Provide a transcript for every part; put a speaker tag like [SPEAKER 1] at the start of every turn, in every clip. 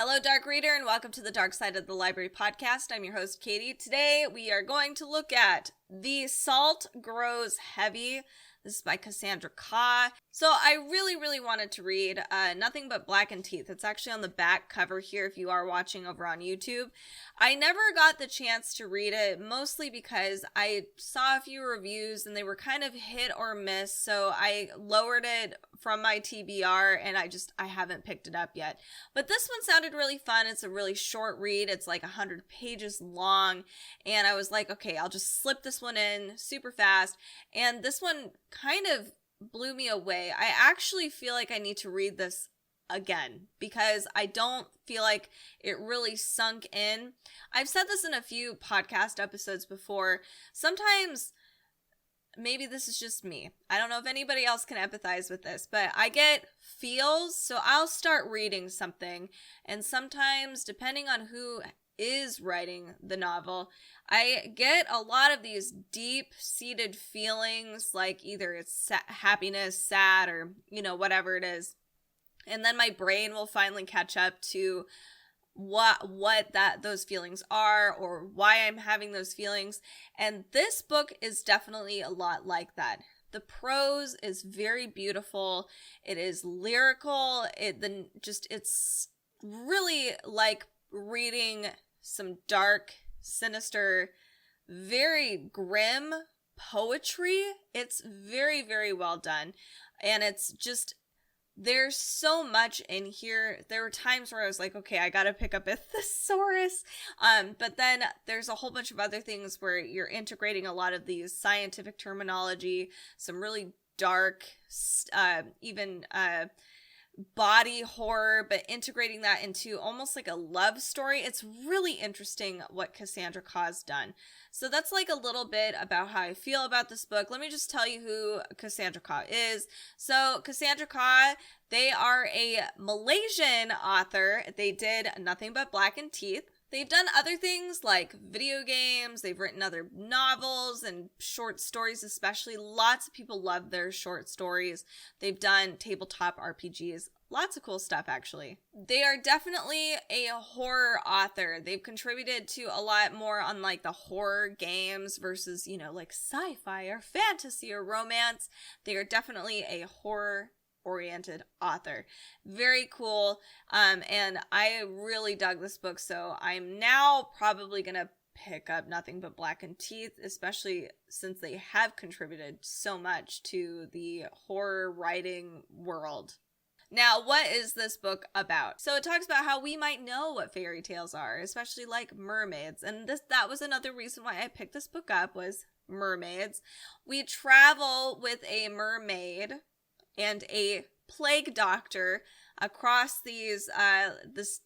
[SPEAKER 1] Hello, Dark Reader, and welcome to the Dark Side of the Library podcast. I'm your host, Katie. Today, we are going to look at The Salt Grows Heavy. This is by Cassandra Khaw. So I really wanted to read Nothing But Blackened Teeth. It's actually on the back cover here if you are watching over on YouTube. I never got the chance to read it, mostly because I saw a few reviews and they were kind of hit or miss, so I lowered it from my TBR and I haven't picked it up yet. But this one sounded really fun. It's a really short read. It's like 100 pages long, and I was like, okay, I'll just slip this one in super fast. And this one kind of blew me away. I actually feel like I need to read this again because I don't feel like it really sunk in. I've said this in a few podcast episodes before. Sometimes, maybe this is just me, I don't know if anybody else can empathize with this, but I get feels, so I'll start reading something, and sometimes, depending on who is writing the novel, I get a lot of these deep-seated feelings, like either it's happiness, sad, or, whatever it is. And then my brain will finally catch up to what those feelings are or why I'm having those feelings. And this book is definitely a lot like that. The prose is very beautiful. It is lyrical. It's really like reading some dark, sinister, very grim poetry. It's very well done. And it's just, there's so in here. There were times where I was like, okay, I gotta pick up a thesaurus. But then there's a whole bunch of other things where you're integrating a lot of these scientific terminology, some really dark, even body horror, but integrating that into almost like a love story. It's really interesting what Cassandra Khaw's done. So that's like a little bit about how I feel about this book. Let me just tell you who Cassandra Khaw is. So Cassandra Khaw, they are a Malaysian author. They did Nothing But Blackened Teeth. They've done other things like video games. They've written other novels and short stories especially. Lots of people love their short stories. They've done tabletop RPGs. Lots of cool stuff, actually. They are definitely a horror author. They've contributed to a lot more on like the horror games versus, like sci-fi or fantasy or romance. They are definitely a horror-oriented author. Very cool. And I really dug this book, so I'm now probably gonna pick up Nothing But Blackened Teeth, especially since they have contributed so much to the horror writing world. Now, what is this book about? So it talks about how we might know what fairy tales are, especially like mermaids. And that was another reason why I picked this book up, was mermaids. We travel with a mermaid and a plague doctor across this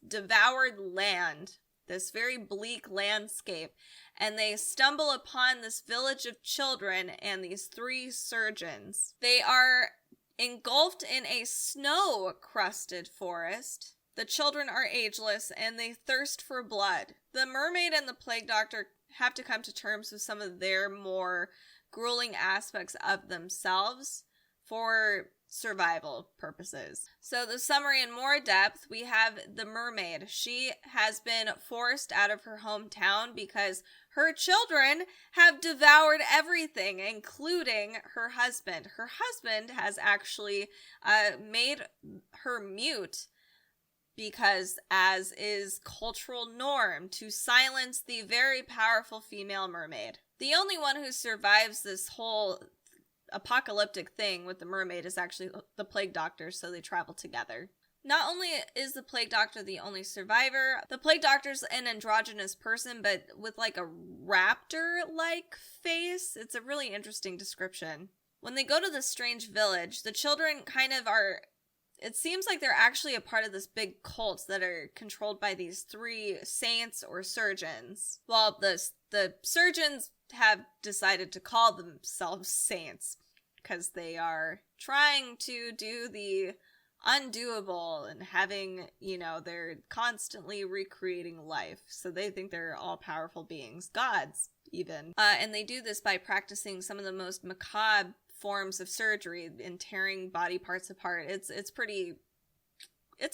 [SPEAKER 1] devoured land, this very bleak landscape, and they stumble upon this village of children and these 3 surgeons. They are engulfed in a snow-crusted forest. The children are ageless and they thirst for blood. The mermaid and the plague doctor have to come to terms with some of their more grueling aspects of themselves for survival purposes. So the summary in more depth, we have the mermaid. She has been forced out of her hometown because her children have devoured everything, including her husband. Her husband has actually made her mute because, as is cultural norm, to silence the very powerful female mermaid. The only one who survives this whole apocalyptic thing with the mermaid is actually the plague doctor, so they travel together. Not only is the plague doctor the only survivor, the plague doctor's an androgynous person, but with like a raptor-like face. It's a really interesting description. When they go to this strange village, the children kind of are, it seems like they're actually a part of this big cult that are controlled by these 3 saints or surgeons. Well, the surgeons have decided to call themselves saints because they are trying to do the undoable and having, they're constantly recreating life. So they think they're all powerful beings, gods even. And they do this by practicing some of the most macabre forms of surgery and tearing body parts apart. It's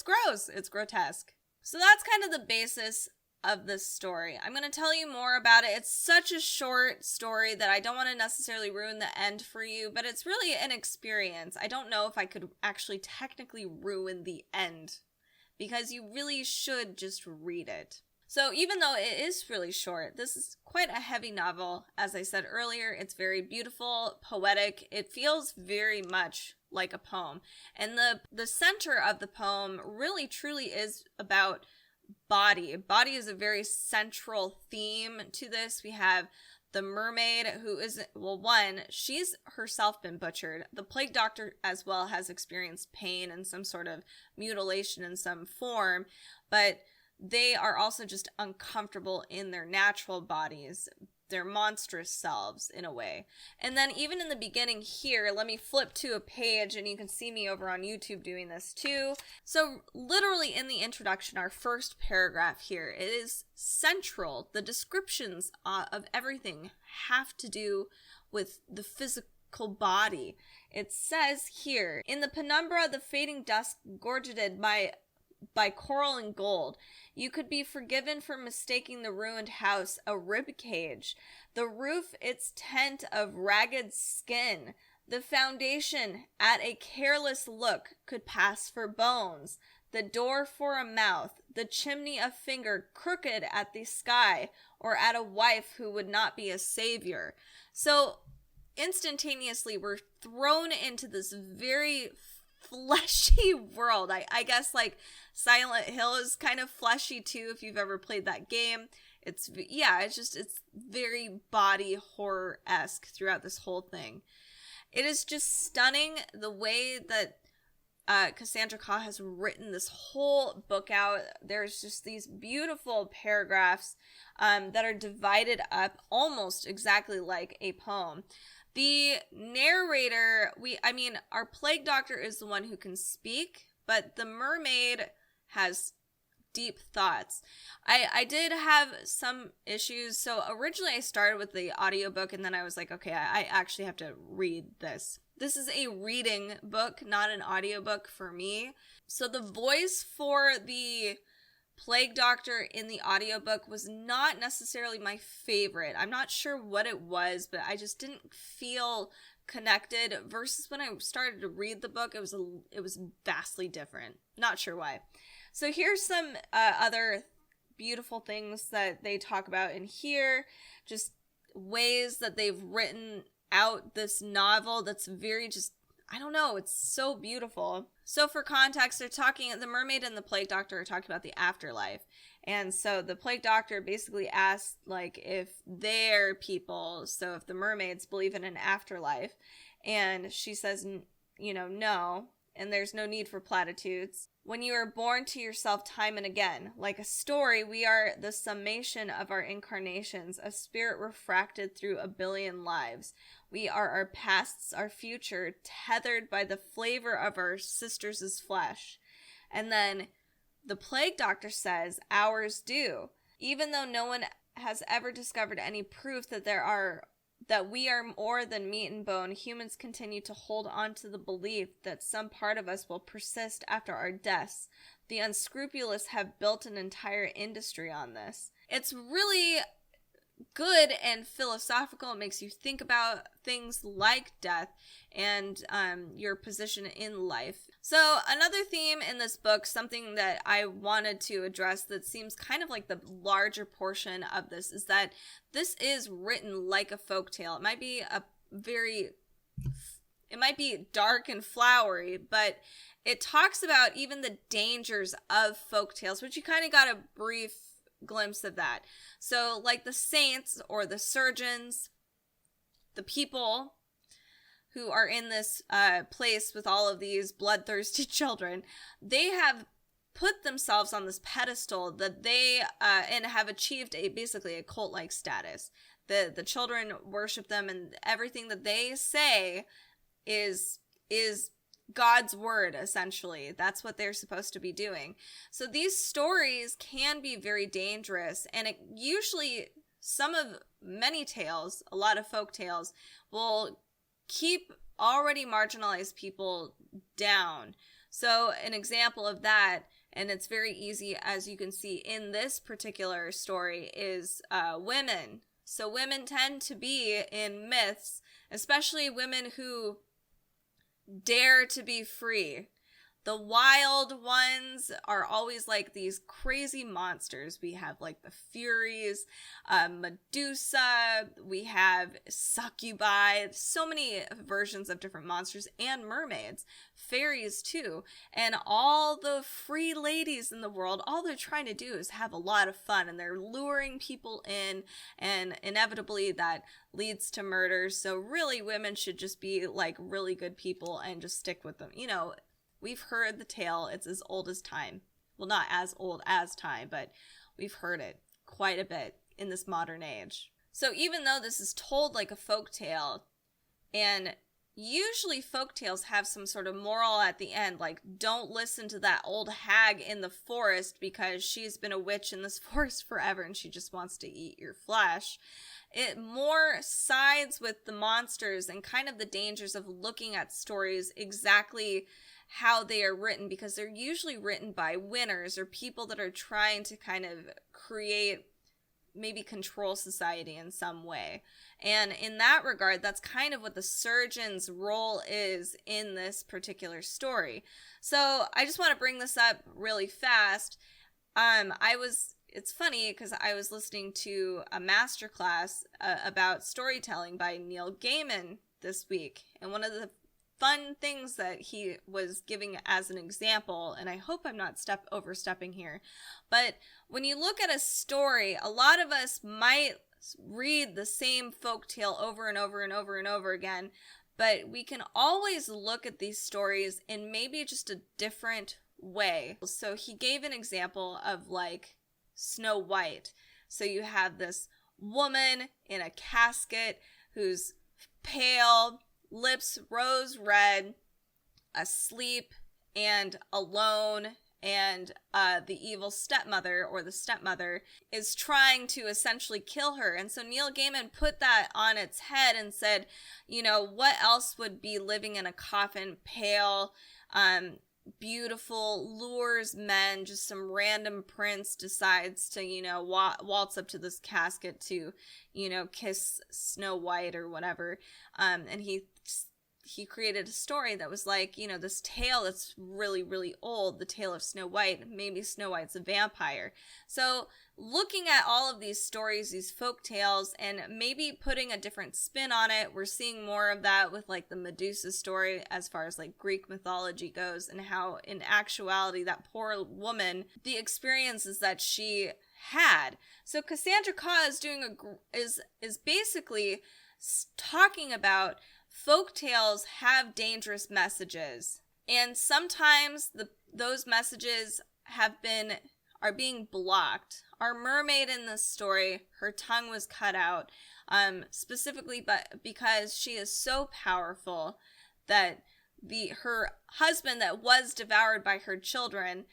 [SPEAKER 1] gross. It's grotesque. So that's kind of the basis of this story. I'm going to tell you more about it. It's such a short story that I don't want to necessarily ruin the end for you, but it's really an experience. I don't know if I could actually technically ruin the end, because you really should just read it. So even though it is really short, this is quite a heavy novel. As I said earlier, it's very beautiful, poetic. It feels very much like a poem. And the center of the poem really truly is about body. Body is a very central theme to this. We have the mermaid, who is, well, one, she's herself been butchered. The plague doctor as well has experienced pain and some sort of mutilation in some form, but they are also just uncomfortable in their natural bodies, their monstrous selves in a way. And then even in the beginning here, let me flip to a page and you can see me over on YouTube doing this too. So literally in the introduction, our first paragraph here, it is central. The descriptions of everything have to do with the physical body. It says here, in the penumbra, the fading dusk gorgeted by coral and gold, you could be forgiven for mistaking the ruined house a rib cage, the roof its tent of ragged skin, the foundation at a careless look could pass for bones, the door for a mouth, the chimney a finger crooked at the sky, or at a wife who would not be a savior. So instantaneously we're thrown into this very fleshy world. I guess like Silent Hill is kind of fleshy too, if you've ever played that game. It's very body horror-esque throughout this whole thing. It is just stunning the way that Cassandra Khaw has written this whole book out. There's just these beautiful paragraphs that are divided up almost exactly like a poem. The narrator, our plague doctor is the one who can speak, but the mermaid has deep thoughts. I did have some issues. So originally I started with the audiobook and then I was like, okay, I actually have to read this. This is a reading book, not an audiobook for me. So the voice for the plague doctor in the audiobook was not necessarily my favorite. I'm not sure what it was, but I just didn't feel connected, versus when I started to read the book, it was vastly different. Not sure why. So here's some other beautiful things that they talk about in here, just ways that they've written out this novel that's very just, I don't know, it's so beautiful. So for context, the mermaid and the plague doctor are talking about the afterlife. And so the plague doctor basically asks, like, if they're people, so if the mermaids believe in an afterlife. And she says, no, and there's no need for platitudes. When you are born to yourself time and again, like a story, we are the summation of our incarnations, a spirit refracted through a billion lives. We are our pasts, our future, tethered by the flavor of our sisters' flesh. And then the plague doctor says, ours do. Even though no one has ever discovered any proof that we are more than meat and bone, humans continue to hold on to the belief that some part of us will persist after our deaths. The unscrupulous have built an entire industry on this. It's really good and philosophical. It makes you think about things like death and your position in life. So another theme in this book, something that I wanted to address that seems kind of like the larger portion of this, is that this is written like a folktale. It might be dark and flowery, but it talks about even the dangers of folktales, which you kind of got a brief glimpse of that. So like the saints or the surgeons, the people who are in this place with all of these bloodthirsty children, they have put themselves on this pedestal that they and have achieved basically a cult-like status. The children worship them, and everything that they say is God's word, essentially. That's what they're supposed to be doing. So these stories can be very dangerous, and many tales, a lot of folk tales, will keep already marginalized people down. So an example of that and it's very easy, as you can see in this particular story, is women. So women tend to be in myths, especially women who dare to be free. The wild ones are always like these crazy monsters. We have like the Furies, Medusa, we have succubi, so many versions of different monsters, and mermaids, fairies too. And all the free ladies in the world, all they're trying to do is have a lot of fun, and they're luring people in, and inevitably that leads to murder. So really, women should just be like really good people and just stick with them. You know, we've heard the tale. It's as old as time. Well, not as old as time, but we've heard it quite a bit in this modern age. So even though this is told like a folk tale, and usually folk tales have some sort of moral at the end, like don't listen to that old hag in the forest because she's been a witch in this forest forever and she just wants to eat your flesh. It more sides with the monsters and kind of the dangers of looking at stories exactly how they are written, because they're usually written by winners or people that are trying to kind of create, maybe control society in some way. And in that regard, that's kind of what the surgeon's role is in this particular story. So I just want to bring this up really fast. It's funny because I was listening to a masterclass about storytelling by Neil Gaiman this week. And one of the fun things that he was giving as an example, and I hope I'm not overstepping here, but when you look at a story, a lot of us might read the same folktale over and over and over and over again, but we can always look at these stories in maybe just a different way. So he gave an example of like Snow White. So you have this woman in a casket who's pale, lips rose red, asleep and alone, and the evil stepmother, or the stepmother, is trying to essentially kill her. And so Neil Gaiman put that on its head and said, you know, what else would be living in a coffin, pale, beautiful, lures men, just some random prince decides to, you know, waltz up to this casket to, you know, kiss Snow White or whatever. And he created a story that was like, you know, this tale that's really, really old, the tale of Snow White. Maybe Snow White's a vampire. So looking at all of these stories, these folk tales, and maybe putting a different spin on it, we're seeing more of that with like the Medusa story as far as like Greek mythology goes, and how in actuality that poor woman, the experiences that she had. So Cassandra Khaw is basically talking about folktales have dangerous messages, and sometimes those messages are being blocked. Our mermaid in this story, her tongue was cut out, specifically because she is so powerful that her husband that was devoured by her children,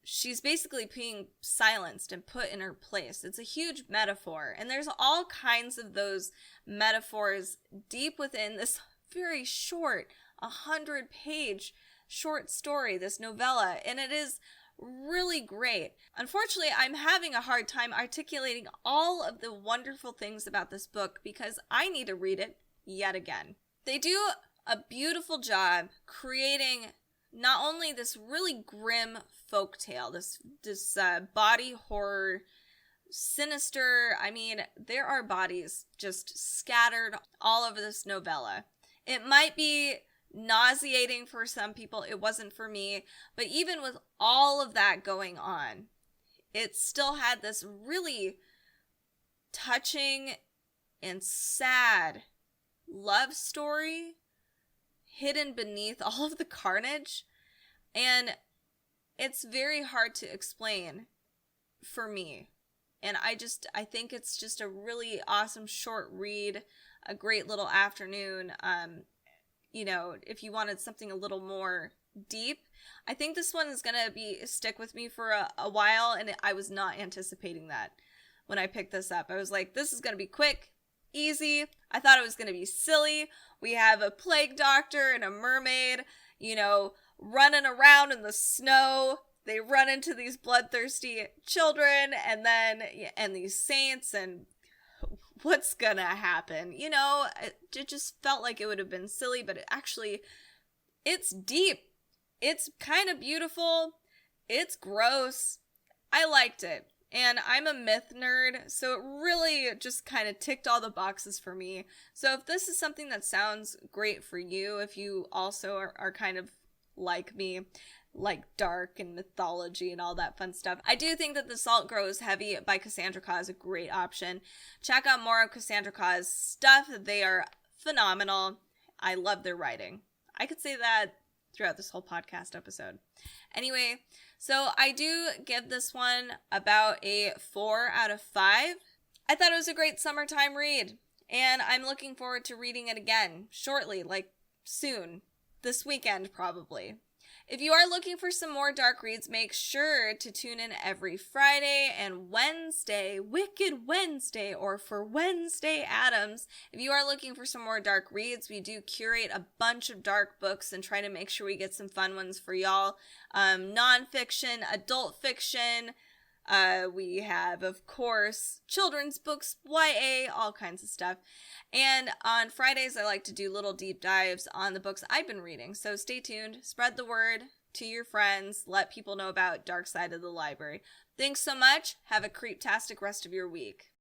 [SPEAKER 1] she's basically being silenced and put in her place. It's a huge metaphor. And there's all kinds of those metaphors deep within this very short, 100-page short story, this novella. And it is really great. Unfortunately, I'm having a hard time articulating all of the wonderful things about this book because I need to read it yet again. They do a beautiful job creating not only this really grim folktale, this body horror, sinister, I mean, there are bodies just scattered all over this novella. It might be nauseating for some people. It wasn't for me. But even with all of that going on, it still had this really touching and sad love story hidden beneath all of the carnage. And it's very hard to explain for me. And I think it's just a really awesome short read, a great little afternoon. You know, if you wanted something a little more deep, I think this one is going to stick with me for a while. And I was not anticipating that when I picked this up. I was like, this is going to be quick, easy. I thought it was going to be silly. We have a plague doctor and a mermaid, you know, running around in the snow. they run into these bloodthirsty children and these saints, and what's gonna happen? You know, it just felt like it would have been silly, but it's deep. It's kind of beautiful. It's gross. I liked it. And I'm a myth nerd, so it really just kind of ticked all the boxes for me. So if this is something that sounds great for you, if you also are kind of like me, like dark and mythology and all that fun stuff, I do think that The Salt Grows Heavy by Cassandra Khaw is a great option. Check out more of Cassandra Khaw's stuff. They are phenomenal. I love their writing. I could say that throughout this whole podcast episode. Anyway, so I do give this one about a 4 out of 5. I thought it was a great summertime read, and I'm looking forward to reading it again shortly, like soon, this weekend probably. If you are looking for some more dark reads, make sure to tune in every Friday and Wednesday, Wicked Wednesday, or for Wednesday Addams. If you are looking for some more dark reads, we do curate a bunch of dark books and try to make sure we get some fun ones for y'all. Nonfiction, adult fiction. We have, of course, children's books, YA, all kinds of stuff. And on Fridays, I like to do little deep dives on the books I've been reading. So stay tuned, spread the word to your friends, let people know about Dark Side of the Library. Thanks so much. Have a creeptastic rest of your week.